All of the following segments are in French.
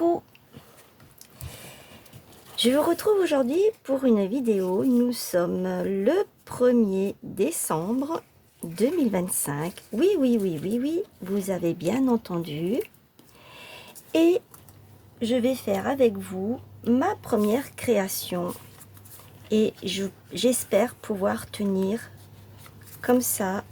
Coucou, je vous retrouve aujourd'hui pour une vidéo. Nous sommes le 1er décembre 2025. Oui, vous avez bien entendu. Et je vais faire avec vous ma première création. Et j'espère pouvoir tenir comme ça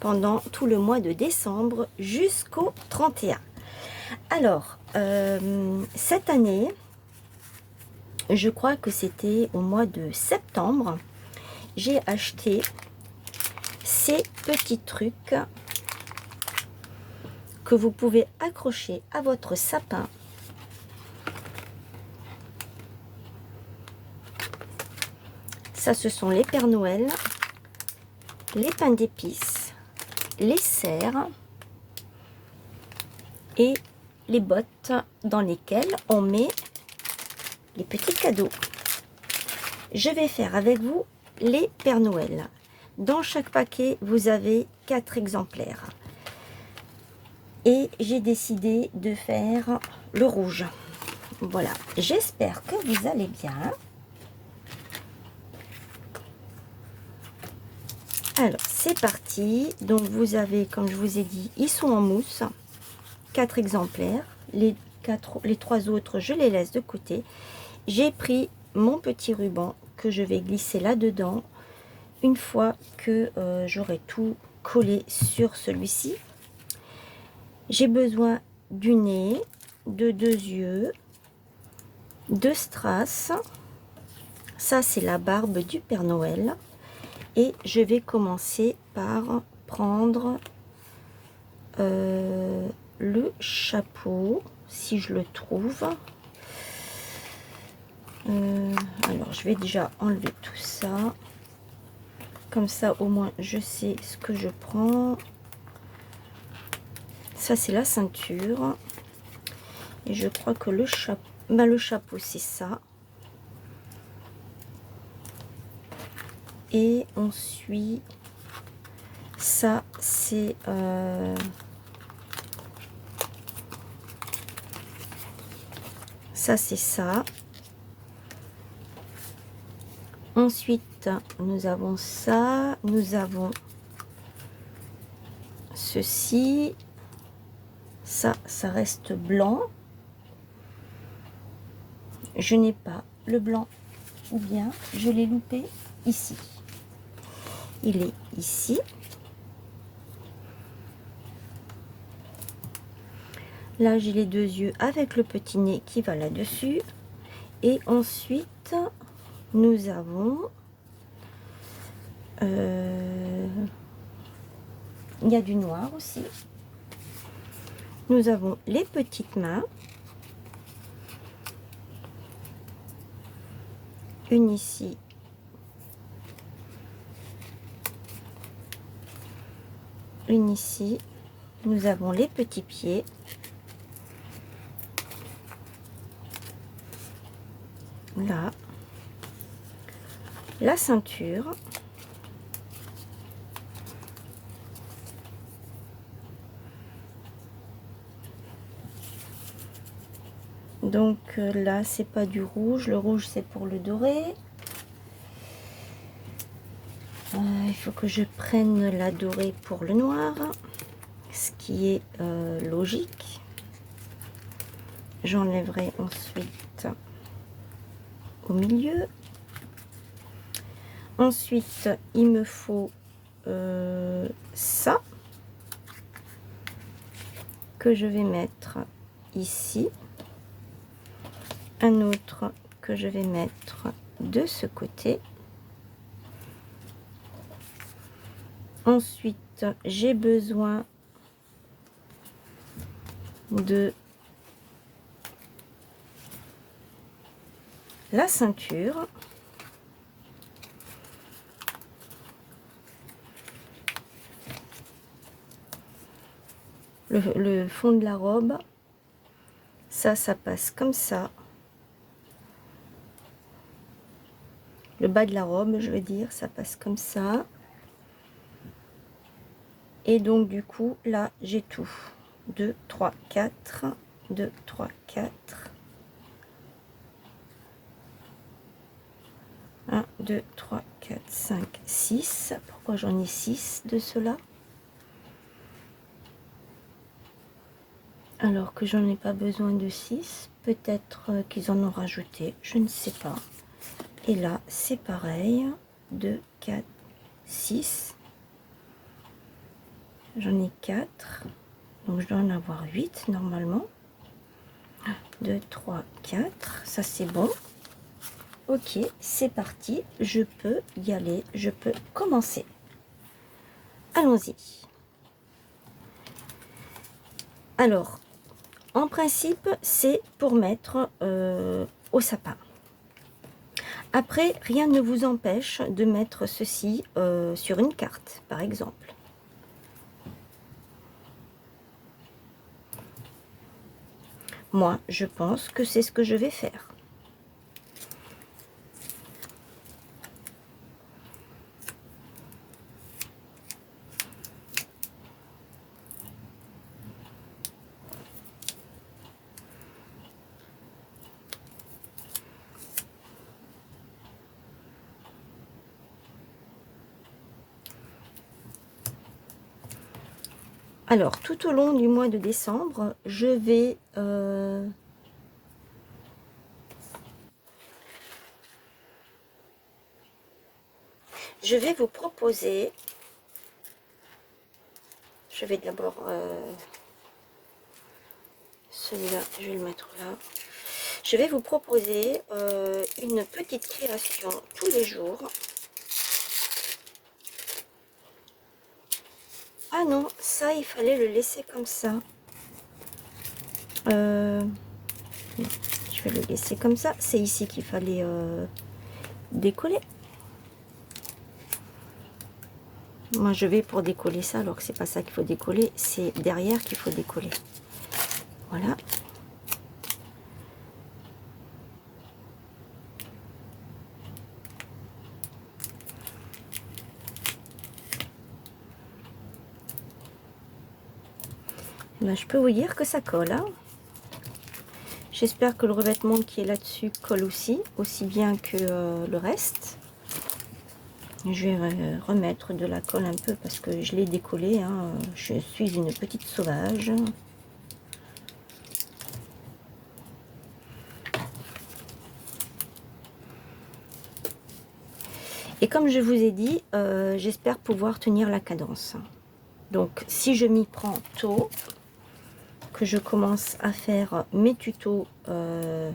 pendant tout le mois de décembre jusqu'au 31. Alors, cette année, je crois que c'était au mois de septembre, j'ai acheté ces petits trucs que vous pouvez accrocher à votre sapin. Ça, ce sont les Pères Noël, les pains d'épices, les cerfs et les bottes dans lesquelles on met les petits cadeaux. Je vais faire avec vous les Pères Noël. Dans chaque paquet, vous avez 4 exemplaires. Et j'ai décidé de faire le rouge. Voilà, j'espère que vous allez bien. Alors, c'est parti. Donc, vous avez, comme je vous ai dit, ils sont en mousse. 4 exemplaires. Les 3 autres, je les laisse de côté. J'ai pris mon petit ruban que je vais glisser là-dedans une fois que j'aurai tout collé sur celui-ci. J'ai besoin du nez, de 2 yeux, de strass. Ça, c'est la barbe du Père Noël. Et je vais commencer par prendre le chapeau, si je le trouve. Alors, je vais déjà enlever tout ça. Comme ça, au moins, je sais ce que je prends. Ça, c'est la ceinture. Et je crois que le chapeau, c'est ça. Et ensuite, ça, c'est... ça, c'est ça. Ensuite, nous avons ça. Nous avons ceci. Ça reste blanc. Je n'ai pas le blanc. Ou bien, je l'ai loupé ici. Il est ici. Là, j'ai les 2 yeux avec le petit nez qui va là-dessus. Et ensuite, nous avons... il y a du noir aussi. Nous avons les petites mains. Une ici. Une ici. Nous avons les petits pieds. Là. La ceinture. Donc là, c'est pas du rouge. Le rouge, c'est pour le doré. Il faut que je prenne la dorée pour le noir. Ce qui est logique. J'enlèverai ensuite au milieu. Ensuite, il me faut ça que je vais mettre ici. Un autre que je vais mettre de ce côté. Ensuite, j'ai besoin de la ceinture. Le fond de la robe, ça passe comme ça. Le bas de la robe, je veux dire, ça passe comme ça. Et donc, du coup, là, j'ai tout. 2, 3, 4. 2, 3, 4. 1, 2, 3, 4, 5, 6. Pourquoi j'en ai 6 de cela? Alors que j'en ai pas besoin de 6. Peut-être qu'ils en ont rajouté. Je ne sais pas. Et là, c'est pareil. 2, 4, 6. J'en ai 4. Donc, je dois en avoir 8 normalement. 1, 2, 3, 4. Ça, c'est bon. Ok, c'est parti. Je peux y aller. Je peux commencer. Allons-y. Alors, en principe, c'est pour mettre au sapin. Après, rien ne vous empêche de mettre ceci sur une carte, par exemple. Moi, je pense que c'est ce que je vais faire. Alors, tout au long du mois de décembre, je vais vous proposer, je vais d'abord, celui-là, je vais le mettre là. Je vais vous proposer une petite création tous les jours. Ah non, ça, il fallait le laisser comme ça. Non, je vais le laisser comme ça. C'est ici qu'il fallait décoller. Moi, je vais pour décoller ça, alors que c'est pas ça qu'il faut décoller. C'est derrière qu'il faut décoller. Voilà. Là, je peux vous dire que ça colle. Hein. J'espère que le revêtement qui est là-dessus colle aussi bien que le reste. Je vais remettre de la colle un peu parce que je l'ai décollé. Hein. Je suis une petite sauvage. Et comme je vous ai dit, j'espère pouvoir tenir la cadence. Donc, si je m'y prends tôt, que je commence à faire mes tutos à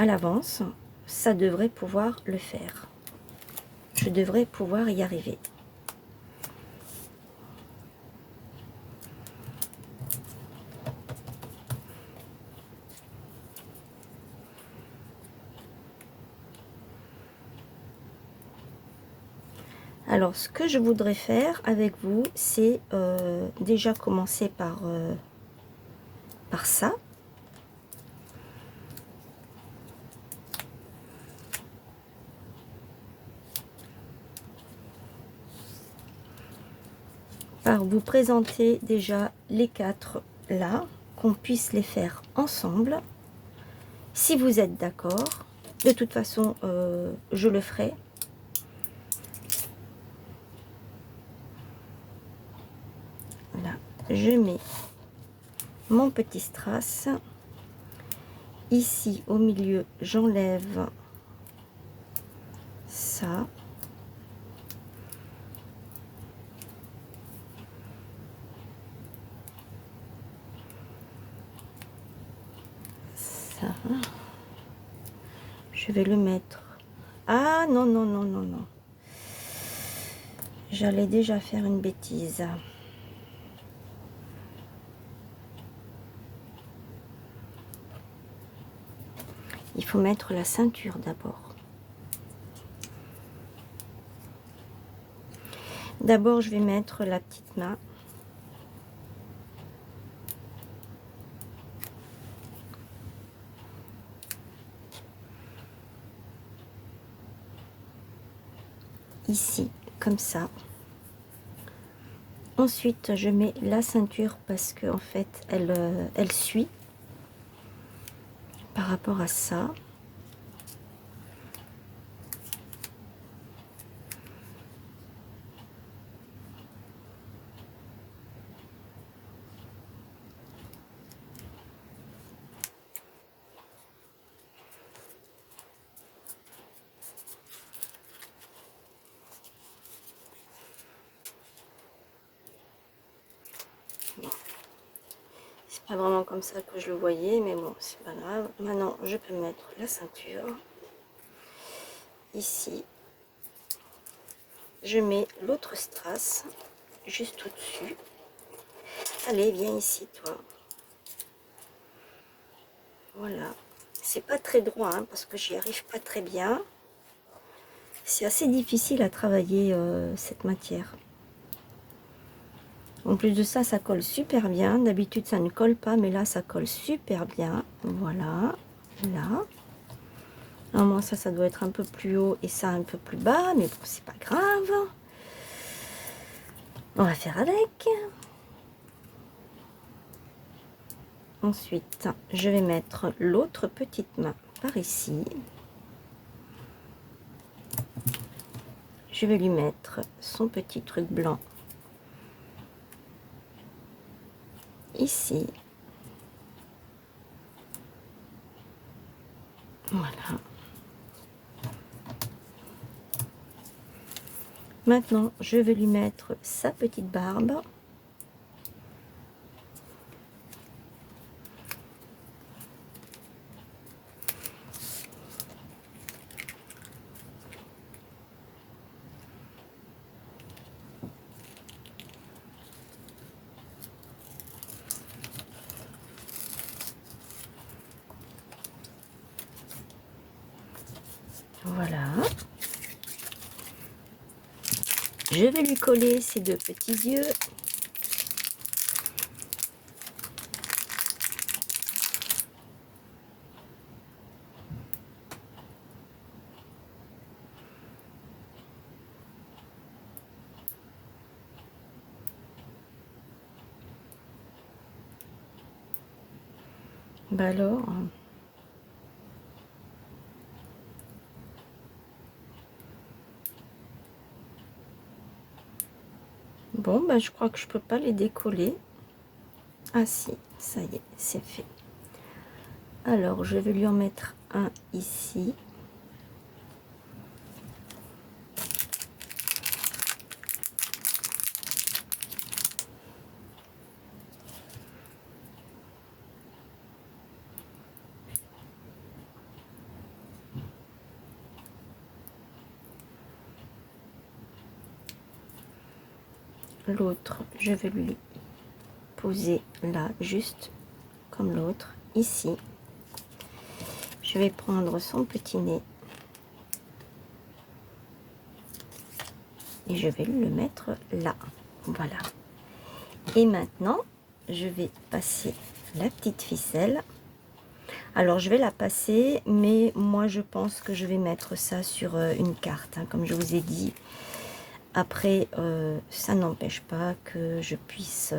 l'avance, ça devrait pouvoir le faire. Je devrais pouvoir y arriver. Alors, ce que je voudrais faire avec vous, c'est déjà commencer par ça. Par vous présenter déjà les 4 là, qu'on puisse les faire ensemble. Si vous êtes d'accord, de toute façon, je le ferai. Là, je mets mon petit strass. Ici, au milieu, j'enlève ça. Ça. Je vais le mettre. Ah non, non, non, non, non. J'allais déjà faire une bêtise. Il faut mettre la ceinture d'abord. D'abord, je vais mettre la petite main. Ici, comme ça. Ensuite, je mets la ceinture parce que en fait, elle suit par rapport à ça. C'est pas vraiment comme ça que je le voyais, mais bon, c'est pas grave. Maintenant, je peux mettre la ceinture. Ici, je mets l'autre strass juste au-dessus. Allez, viens ici, toi. Voilà. C'est pas très droit, hein, parce que j'y arrive pas très bien. C'est assez difficile à travailler cette matière. En plus de ça, ça colle super bien. D'habitude, ça ne colle pas, mais là, ça colle super bien. Voilà, là. Normalement, ça doit être un peu plus haut et ça un peu plus bas, mais bon, c'est pas grave. On va faire avec. Ensuite, je vais mettre l'autre petite main par ici. Je vais lui mettre son petit truc blanc ici. Voilà. Maintenant, je vais lui mettre sa petite barbe. Voilà. Je vais lui coller ses deux petits yeux. Bah alors, bon, bah je crois que je peux pas les décoller. Ah si, ça y est, c'est fait. Alors, je vais lui en mettre un ici. L'autre, je vais lui poser là, juste comme l'autre, ici. Je vais prendre son petit nez et je vais le mettre là. Voilà. Et maintenant, je vais passer la petite ficelle. Alors, je vais la passer, mais moi, je pense que je vais mettre ça sur une carte, hein, comme je vous ai dit. Après, ça n'empêche pas que je puisse...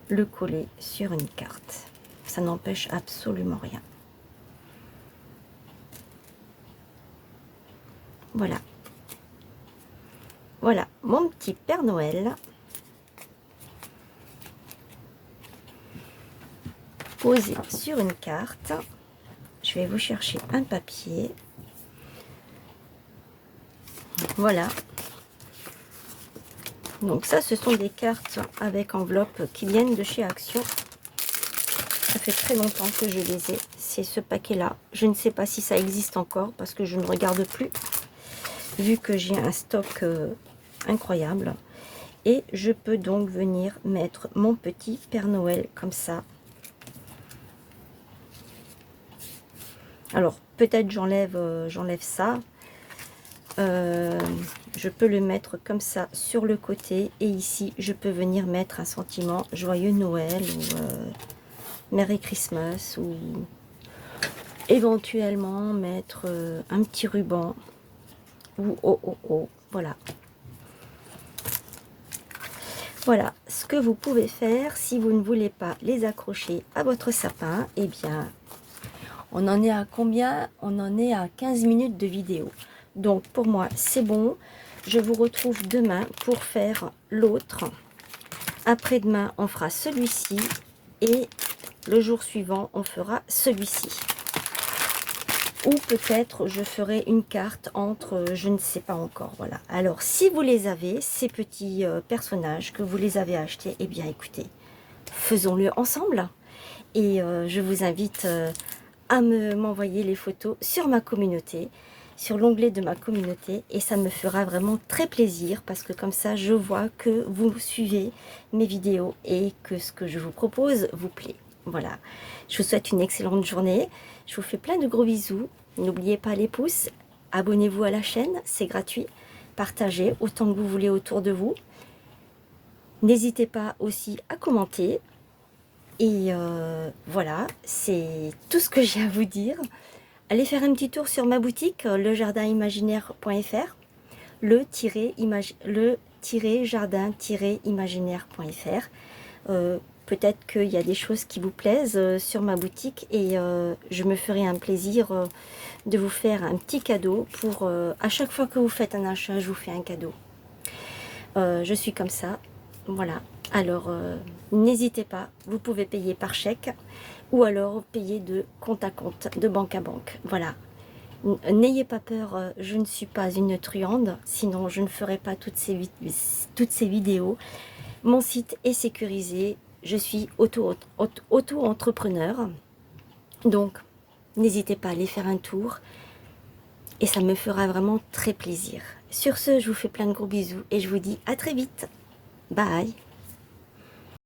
le coller sur une carte. Ça n'empêche absolument rien. Voilà. Voilà mon petit Père Noël. Posé sur une carte. Je vais vous chercher un papier. Voilà. Donc ça, ce sont des cartes avec enveloppe qui viennent de chez Action. Ça fait très longtemps que je les ai. C'est ce paquet-là. Je ne sais pas si ça existe encore parce que je ne regarde plus. Vu que j'ai un stock incroyable. Et je peux donc venir mettre mon petit Père Noël comme ça. Alors, peut-être j'enlève ça. Je peux le mettre comme ça sur le côté. Et ici, je peux venir mettre un sentiment Joyeux Noël ou Merry Christmas. Ou éventuellement mettre un petit ruban ou oh, voilà. Voilà ce que vous pouvez faire si vous ne voulez pas les accrocher à votre sapin. Eh bien, on en est à combien? On en est à 15 minutes de vidéo. Donc pour moi, c'est bon. Je vous retrouve demain pour faire l'autre. Après-demain, on fera celui-ci. Et le jour suivant, on fera celui-ci. Ou peut-être je ferai une carte entre, je ne sais pas encore. Voilà. Alors, si vous les avez, ces petits personnages, que vous les avez achetés, eh bien écoutez, faisons-le ensemble. Et je vous invite à m'envoyer les photos sur ma communauté, sur l'onglet de ma communauté, et ça me fera vraiment très plaisir parce que comme ça je vois que vous suivez mes vidéos et que ce que je vous propose vous plaît. Voilà, je vous souhaite une excellente journée, je vous fais plein de gros bisous, n'oubliez pas les pouces, abonnez-vous à la chaîne, c'est gratuit, partagez autant que vous voulez autour de vous, n'hésitez pas aussi à commenter. Et voilà, c'est tout ce que j'ai à vous dire. Allez faire un petit tour sur ma boutique, lejardinimaginaire.fr, le-jardin-imaginaire.fr. Peut-être qu'il y a des choses qui vous plaisent sur ma boutique et je me ferai un plaisir de vous faire un petit cadeau pour à chaque fois que vous faites un achat, je vous fais un cadeau. Je suis comme ça, voilà. Alors, n'hésitez pas, vous pouvez payer par chèque ou alors payer de compte à compte, de banque à banque. Voilà. N'ayez pas peur, je ne suis pas une truande, sinon je ne ferai pas toutes ces vidéos. Mon site est sécurisé, je suis auto-entrepreneur. Donc, n'hésitez pas à aller faire un tour et ça me fera vraiment très plaisir. Sur ce, je vous fais plein de gros bisous et je vous dis à très vite. Bye!